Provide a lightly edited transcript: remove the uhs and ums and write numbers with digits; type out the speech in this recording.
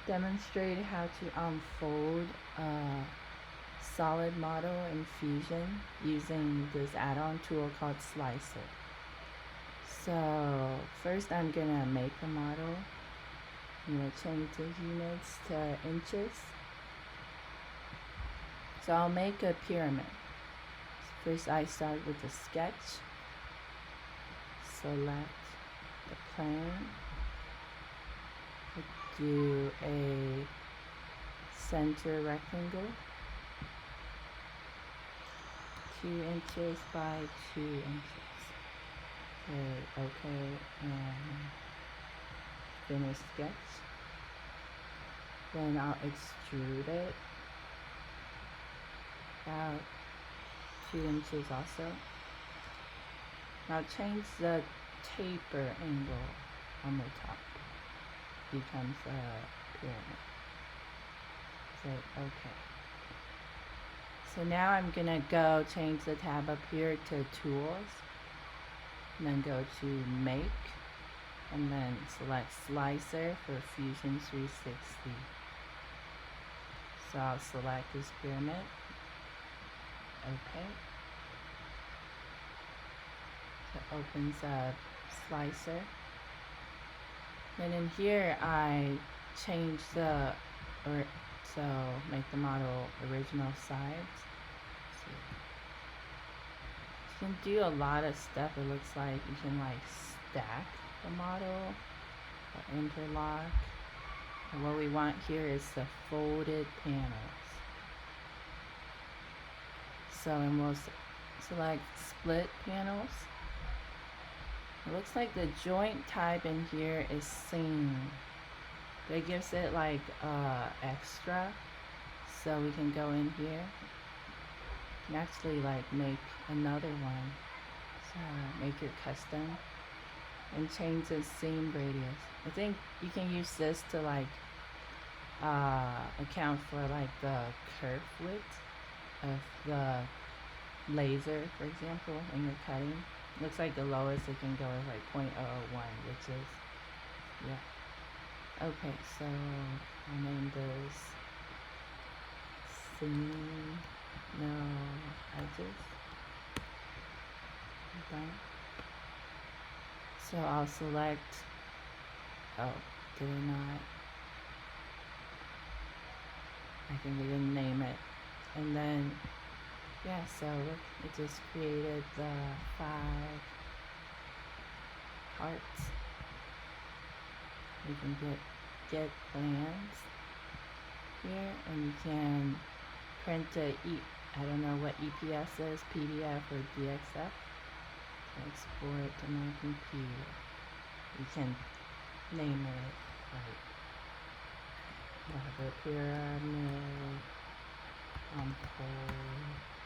demonstrate how to unfold a solid model in Fusion using this add-on tool called Slicer. So first I'm gonna make the model. I'm gonna change the units to inches. So I'll make a pyramid. First I start with the sketch. Select the plane. Do a center rectangle. 2 inches by 2 inches. Okay, and finish sketch. Then I'll extrude it about 2 inches also. Now change the taper angle on the top. Becomes a pyramid. Say okay. So now I'm gonna go change the tab up here to tools, and then go to make, and then select slicer for Fusion 360. So I'll select this pyramid. Okay. So it opens up slicer. And in here I change the, so make the model original sides. So you can do a lot of stuff. It looks like you can like stack the model or interlock. And what we want here is the folded panels. So and we'll select split panels. It looks like the joint type in here is seam. That gives it like extra, so we can go in here and actually like make another one. So make your custom and change the seam radius. I think you can use this to like account for like the curve width of the laser, for example, when you're cutting. Looks like the lowest it can go is like 0.001, which is, yeah. Okay, so I'll name this seam, no edges. Done. So I'll select, oh, did I not? I think I didn't name it. And then, yeah, so look, it just created the 5 parts. You can get plans here, and you can print I don't know what EPS is, PDF or DXF. Export to my computer. You can name it like whatever, pyramid, pole.